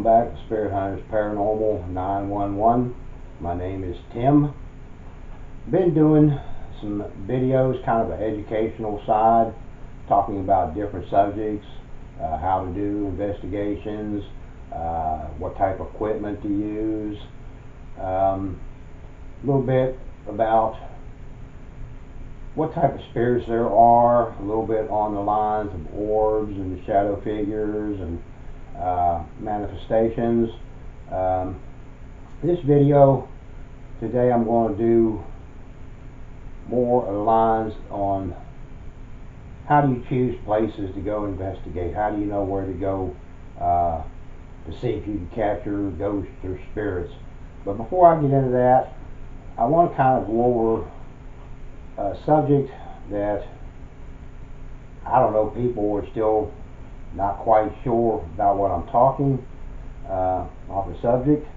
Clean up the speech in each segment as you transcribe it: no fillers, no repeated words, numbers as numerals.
back to Spirit Hunters Paranormal 911. My name is Tim. Been doing some videos, kind of an educational side, talking about different subjects, how to do investigations, what type of equipment to use, a little bit about what type of spirits there are, a little bit on the lines of orbs and shadow figures and manifestations. This video today I'm going to do more lines on how do you choose places to go investigate. How do you know where to go to see if you can capture ghosts or spirits. But before I get into that, I want to kind of go over a subject that I don't know, people are still not quite sure about what I'm talking off the subject.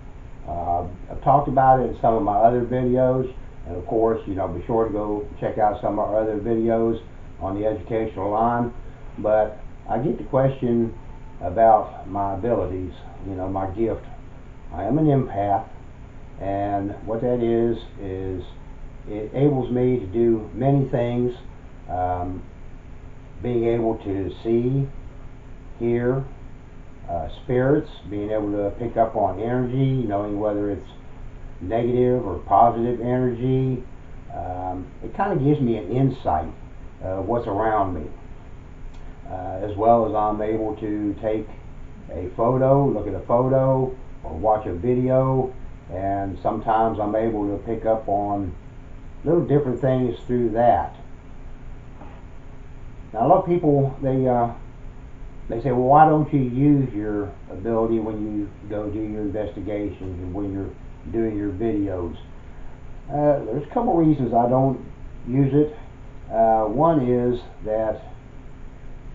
I've talked about it in some of my other videos, and of course, be sure to go check out some of our other videos on the educational line. But I get the question about my abilities, my gift. I am an empath, and what that is it enables me to do many things, being able to see, hear spirits, being able to pick up on energy, knowing whether it's negative or positive energy. It kind of gives me an insight of what's around me, as well as I'm able to take a photo, look at a photo, or watch a video, and sometimes I'm able to pick up on little different things through that. Now, a lot of people, they say, well, why don't you use your ability when you go do your investigations and when you're doing your videos? There's a couple reasons I don't use it. One is that,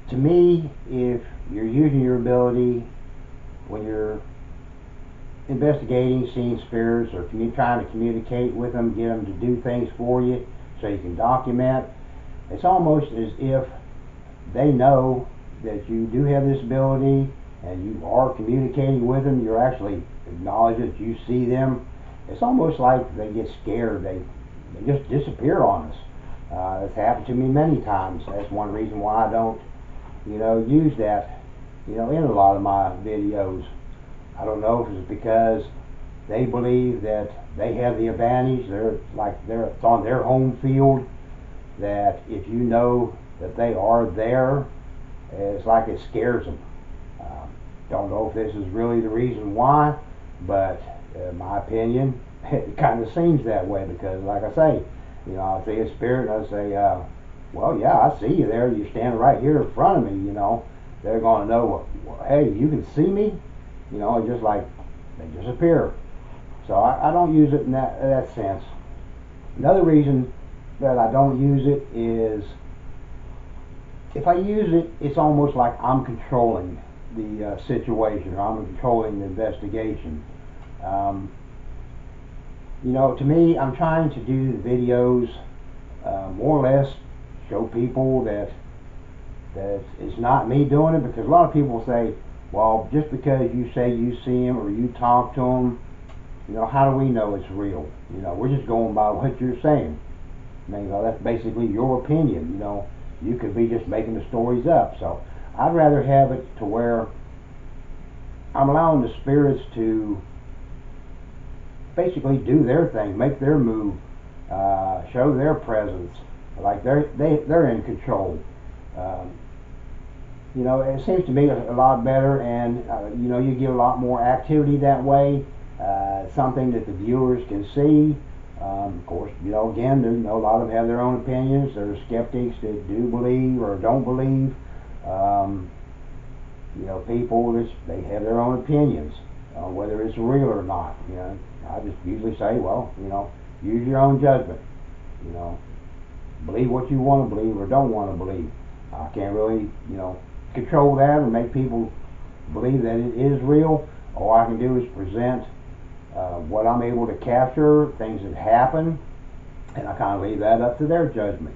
to me, if you're using your ability when you're investigating, seeing spirits, or trying to communicate with them, get them to do things for you so you can document, it's almost as if they know that you do have this ability and you are communicating with them. You're actually acknowledging that you see them. It's almost like they get scared. They just disappear on us. It's happened to me many times. That's one reason why I don't use that in a lot of my videos. I don't know if it's because they believe that they have the advantage. It's on their home field, that if you know that they are there, it's like it scares them. Don't know if this is really the reason why, but in my opinion, it kind of seems that way, because like I say, I see a spirit and I say, well, yeah, I see you there. You're standing right here in front of me. They're going to know, well, hey, you can see me. Just like they disappear. So I don't use it in that sense. Another reason that I don't use it is, if I use it, it's almost like I'm controlling the situation, or I'm controlling the investigation. To me, I'm trying to do the videos more or less show people that it's not me doing it, because a lot of people say, well, just because you say you see him or you talk to him, how do we know it's real? We're just going by what you're saying. That's basically your opinion. You could be just making the stories up. So I'd rather have it to where I'm allowing the spirits to basically do their thing, make their move, show their presence, like they're in control. It seems to me a lot better, and you get a lot more activity that way. Something that the viewers can see. Of course, again, a lot of them have their own opinions. There are skeptics that do believe or don't believe. People they have their own opinions on whether it's real or not. I just usually say, well, use your own judgment. Believe what you want to believe or don't want to believe. I can't really, control that or make people believe that it is real. All I can do is present what I'm able to capture, things that happen, and I kind of leave that up to their judgment.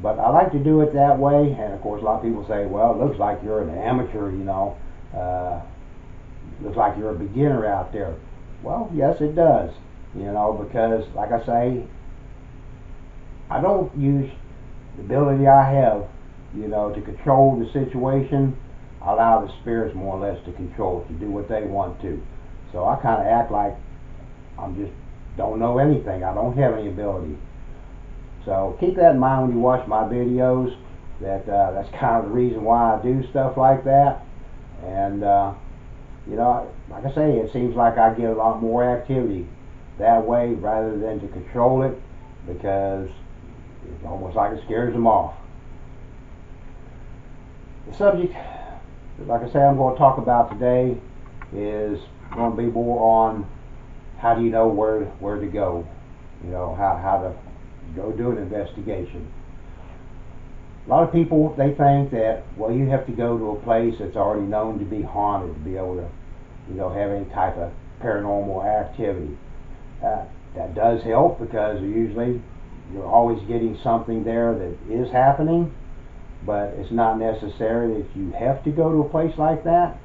But I like to do it that way, and of course a lot of people say, well, it looks like you're an amateur, looks like you're a beginner out there. Well, yes, it does. Because like I say, I don't use the ability I have, to control the situation. I allow the spirits more or less to control it, to do what they want to. So I kind of act like I'm just don't know anything. I don't have any ability. So keep that in mind when you watch my videos. That's kind of the reason why I do stuff like that. And like I say, it seems like I get a lot more activity that way rather than to control it, because it's almost like it scares them off. The subject, like I say, I'm going to talk about today is going to be more on how do you know where to go, how to go do an investigation. A lot of people, they think that, well, you have to go to a place that's already known to be haunted to be able to, have any type of paranormal activity. That does help, because usually you're always getting something there that is happening, but it's not necessary that you have to go to a place like that.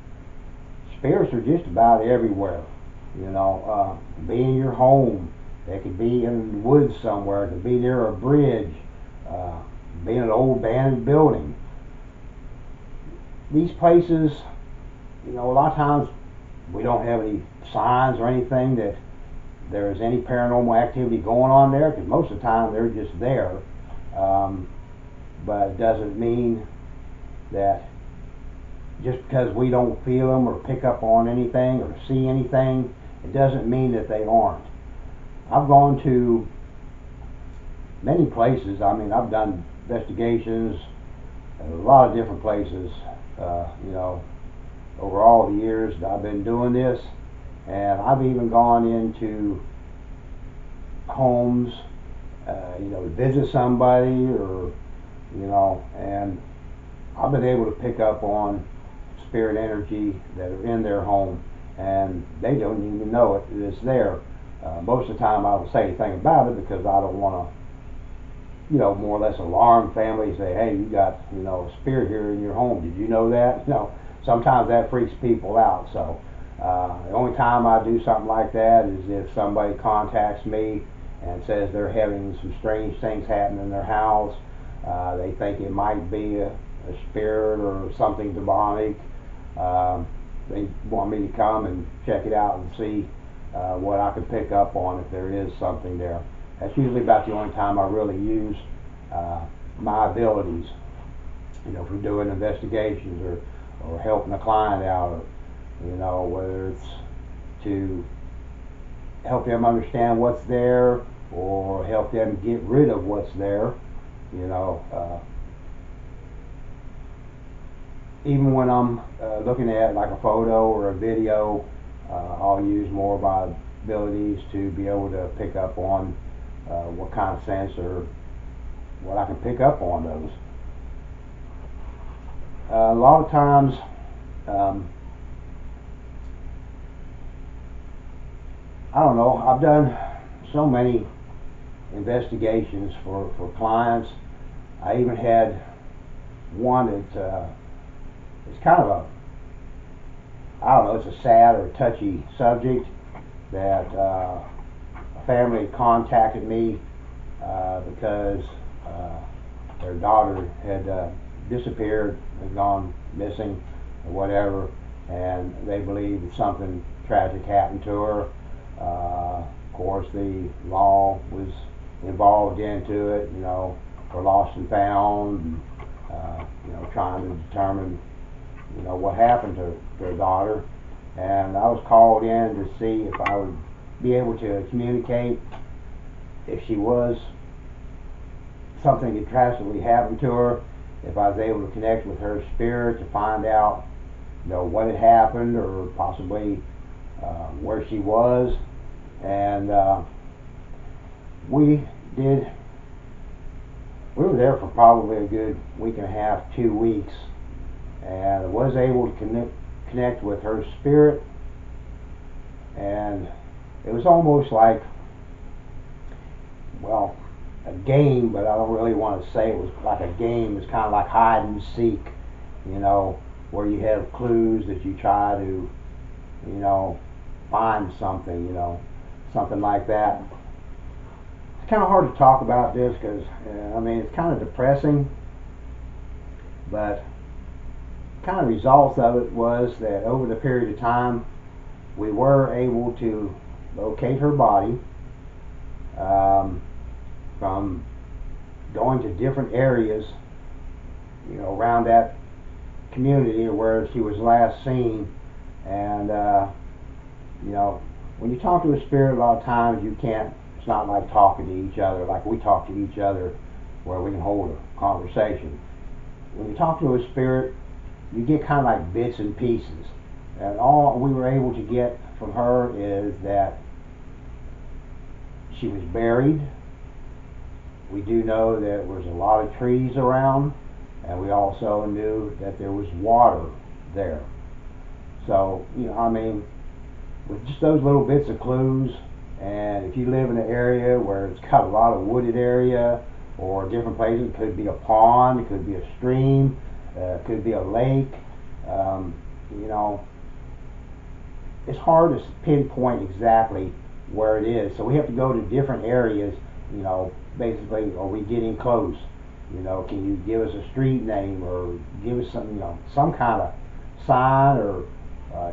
Spirits are just about everywhere. Be in your home. They could be in the woods somewhere. They could be near a bridge. Be in an old abandoned building. These places, a lot of times we don't have any signs or anything that there's any paranormal activity going on there, because most of the time they're just there. But it doesn't mean that just because we don't feel them or pick up on anything or see anything, it doesn't mean that they aren't. I've gone to many places. I've done investigations at a lot of different places, over all the years that I've been doing this. And I've even gone into homes, to visit somebody, or, and I've been able to pick up on spirit energy that are in their home, and they don't even know it. It's there. Most of the time I don't say anything about it, because I don't want to, more or less alarm family, say, hey, you got, a spirit here in your home. Did you know that? Sometimes that freaks people out. So the only time I do something like that is if somebody contacts me and says they're having some strange things happen in their house. They think it might be a spirit or something demonic. They want me to come and check it out and see what I can pick up on if there is something there. That's usually about the only time I really use my abilities, for doing investigations or helping a client out, or, whether it's to help them understand what's there or help them get rid of what's there. Even when I'm looking at like a photo or a video, I'll use more of my abilities to be able to pick up on what kind of sense or what I can pick up on those. A lot of times, I don't know, I've done so many investigations for clients. I even had one that it's kind of I don't know, it's a sad or touchy subject, that a family contacted me because their daughter had disappeared and gone missing or whatever, and they believed that something tragic happened to her. Of course, the law was involved into it, for lost and found, and, trying to determine, what happened to their daughter. And I was called in to see if I would be able to communicate if she was something that tragically happened to her, if I was able to connect with her spirit to find out, what had happened, or possibly where she was. And we were there for probably a good week and a half, 2 weeks, and I was able to connect with her spirit. And it was almost like, well, a game, but I don't really want to say it was like a game. It's kind of like hide and seek, where you have clues that you try to you know, find something, something like that. It's kind of hard to talk about this because, I mean, it's kind of depressing, but kind of results of it was that over the period of time, we were able to locate her body from going to different areas, around that community where she was last seen. And when you talk to a spirit, a lot of times you can't. It's not like talking to each other, like we talk to each other, where we can hold a conversation. When you talk to a spirit, you get kind of like bits and pieces. And all we were able to get from her is that she was buried. We do know that there was a lot of trees around, and we also knew that there was water there. So, I mean, with just those little bits of clues, and if you live in an area where it's got a lot of wooded area, or different places, it could be a pond, it could be a stream, it could be a lake, it's hard to pinpoint exactly where it is. So we have to go to different areas, basically, are we getting close? Can you give us a street name, or give us some kind of sign or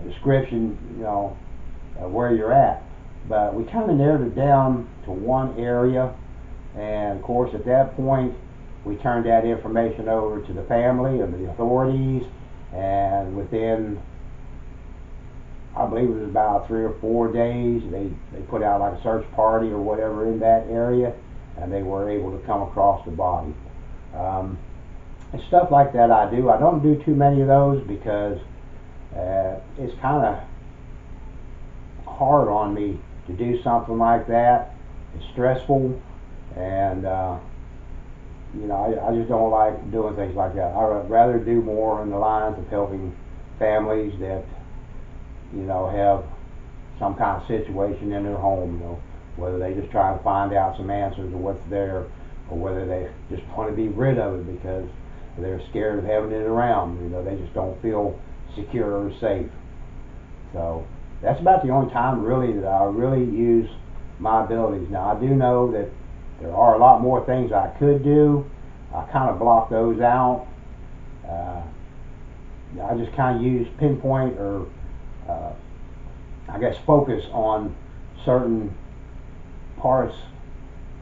description, of where you're at. But we kind of narrowed it down to one area, and of course at that point we turned that information over to the family and the authorities, and within, I believe it was about 3 or 4 days, they put out like a search party or whatever in that area, and they were able to come across the body. And stuff like that I do. I don't do too many of those because it's kind of hard on me to do something like that. It's stressful, and I just don't like doing things like that. I would rather do more in the lines of helping families that have some kind of situation in their home, whether they just try to find out some answers of what's there, or whether they just want to be rid of it because they're scared of having it around. They just don't feel secure or safe. So that's about the only time really that I really use my abilities. Now I do know that there are a lot more things I could do. I kind of block those out. I just kind of use pinpoint, or I guess focus on certain parts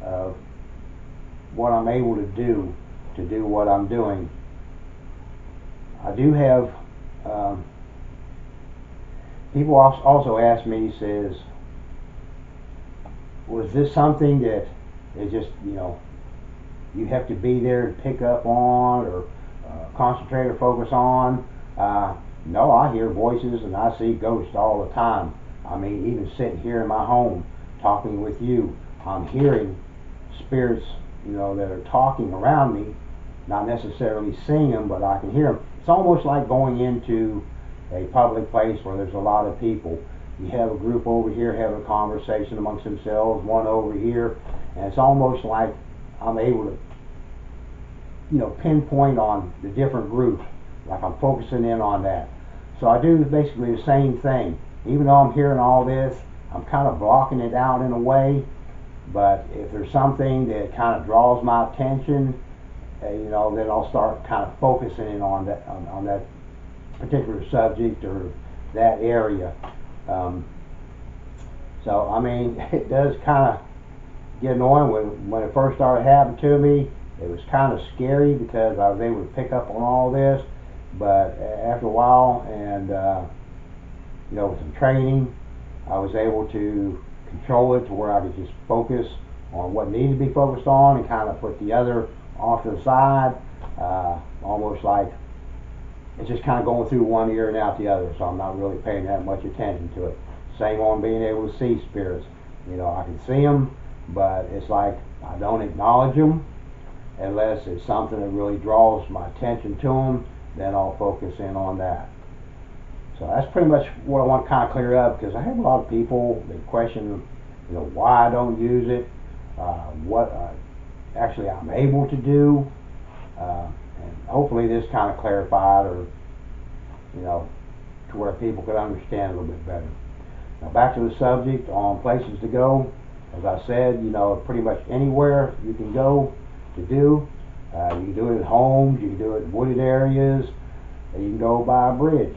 of what I'm able to do what I'm doing. I do have people also ask me, says, was this something that is just, you have to be there to pick up on, or concentrate or focus on? No, I hear voices and I see ghosts all the time. I mean, even sitting here in my home talking with you, I'm hearing spirits, that are talking around me, not necessarily seeing them, but I can hear them. It's almost like going into a public place where there's a lot of people. You have a group over here having a conversation amongst themselves, one over here, and it's almost like I'm able to, pinpoint on the different groups, like I'm focusing in on that. So I do basically the same thing. Even though I'm hearing all this, I'm kind of blocking it out in a way. But if there's something that kind of draws my attention, then I'll start kind of focusing in on that particular subject or that area. So I mean, it does kind of get annoying. When it first started happening to me, it was kind of scary because I was able to pick up on all this. But after a while, and with some training, I was able to control it to where I could just focus on what needed to be focused on, and kind of put the other off to the side, almost like it's just kind of going through one ear and out the other, so I'm not really paying that much attention to it. Same on being able to see spirits. I can see them, but it's like I don't acknowledge them unless it's something that really draws my attention to them. Then I'll focus in on that. So that's pretty much what I want to kind of clear up, because I have a lot of people that question, why I don't use it, what actually I'm able to do, and hopefully this kind of clarified, or to where people could understand a little bit better. Now back to the subject on places to go. As I said, you know, pretty much anywhere you can go to do. You can do it at homes, you can do it in wooded areas, you can go by a bridge.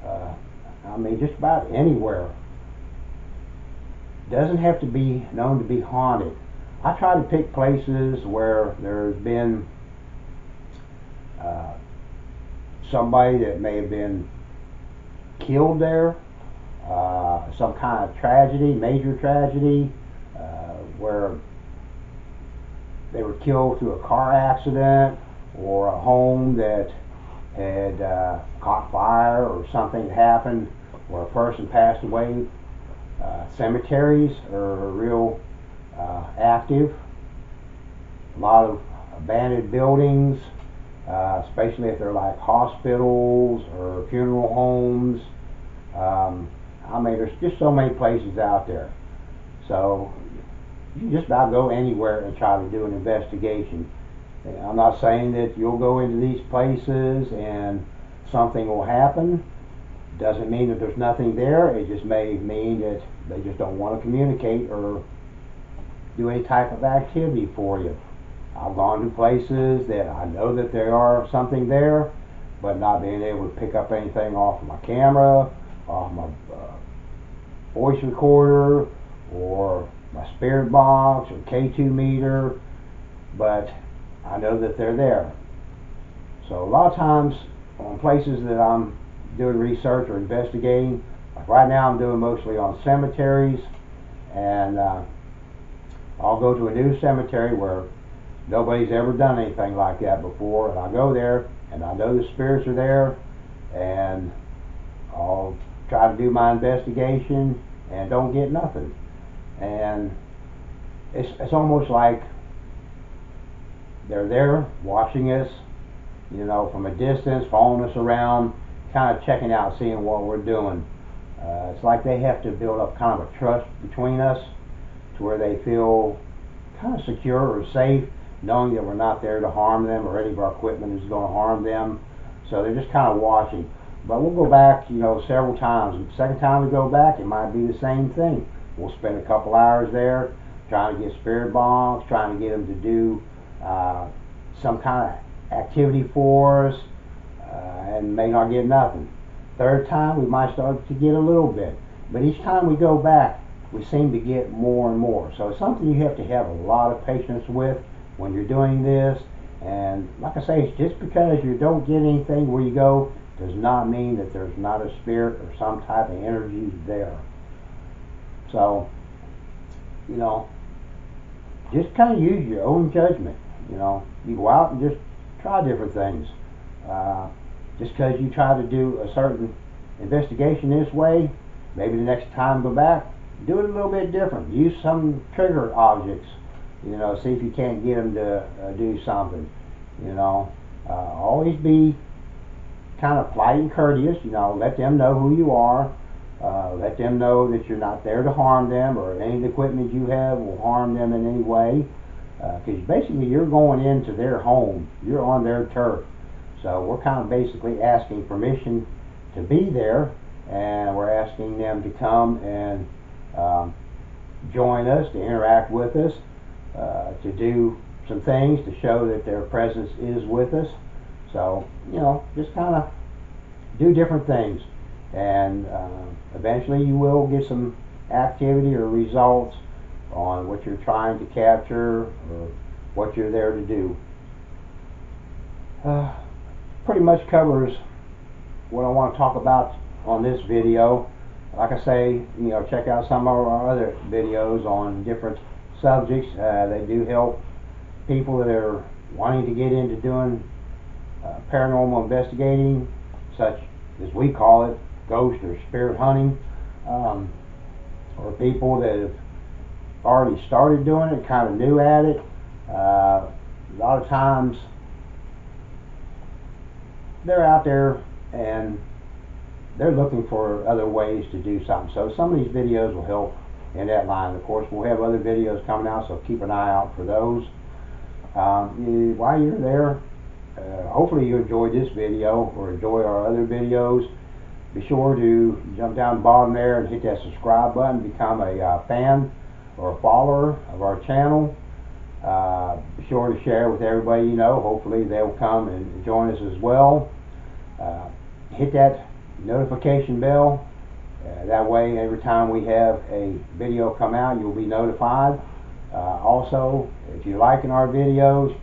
I mean, just about anywhere. Doesn't have to be known to be haunted. I try to pick places where there's been somebody that may have been killed there, some kind of tragedy, major tragedy, where they were killed through a car accident, or a home that had caught fire, or something happened where a person passed away. Cemeteries are real active. A lot of abandoned buildings, especially if they're like hospitals or funeral homes. I mean, there's just so many places out there. So you can just about go anywhere and try to do an investigation. I'm not saying that you'll go into these places and something will happen. Doesn't mean that there's nothing there. It just may mean that they just don't want to communicate or do any type of activity for you. I've gone to places that I know that there are something there, but not being able to pick up anything off of my camera, off my voice recorder, or my spirit box or K2 meter, but I know that they're there. So a lot of times on places that I'm doing research or investigating, like right now I'm doing mostly on cemeteries, and I'll go to a new cemetery where nobody's ever done anything like that before, and I go there and I know the spirits are there, and I'll try to do my investigation and don't get nothing. And it's almost like they're there watching us, you know, from a distance, following us around, kind of checking out, seeing what we're doing. It's like they have to build up kind of a trust between us to where they feel kind of secure or safe, knowing that we're not there to harm them or any of our equipment is going to harm them. So they're just kind of watching. But we'll go back, you know, several times. The second time we go back, it might be the same thing. We'll spend a couple hours there trying to get spirit box, trying to get them to do some kind of activity for us, and may not get nothing. Third time we might start to get a little bit, but each time we go back we seem to get more and more. So it's something you have to have a lot of patience with when you're doing this. And like I say, it's just because you don't get anything where you go does not mean that there's not a spirit or some type of energy there. So, you know, just kind of use your own judgment. You know, you go out and just try different things. Just because you try to do a certain investigation this way, maybe the next time go back, do it a little bit different. Use some trigger objects. You know, see if you can't get them to do something. You know, always be kind of polite and courteous. You know, let them know who you are. Let them know that you're not there to harm them, or any of the equipment you have will harm them in any way. Because basically you're going into their home. You're on their turf. So we're kind of basically asking permission to be there, and we're asking them to come and join us, to interact with us, to do some things to show that their presence is with us. So, you know, just kind of do different things, and eventually you will get some activity or results on what you're trying to capture or what you're there to do. Pretty much covers what I want to talk about on this video. Like I say, you know, check out some of our other videos on different subjects. They do help people that are wanting to get into doing paranormal investigating, such as we call it, ghost or spirit hunting, or people that have already started doing it, kind of new at it. A lot of times they're out there and they're looking for other ways to do something. So some of these videos will help in that line. Of course, we'll have other videos coming out, so keep an eye out for those. While you're there, hopefully you enjoyed this video or enjoy our other videos. be sure to jump down the bottom there and hit that subscribe button, become a fan or a follower of our channel. Be sure to share with everybody you know. Hopefully they'll come and join us as well. Hit that notification bell. That way every time we have a video come out, you'll be notified. Also, if you're liking our videos,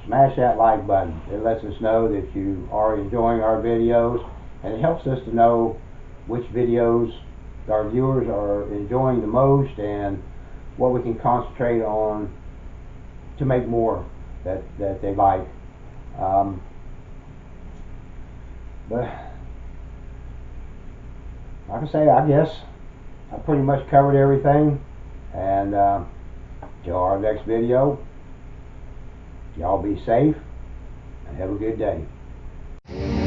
smash that like button. It lets us know that you are enjoying our videos, and it helps us to know which videos our viewers are enjoying the most and what we can concentrate on to make more that they like. But like I say, I guess I pretty much covered everything, and till our next video, y'all be safe and have a good day.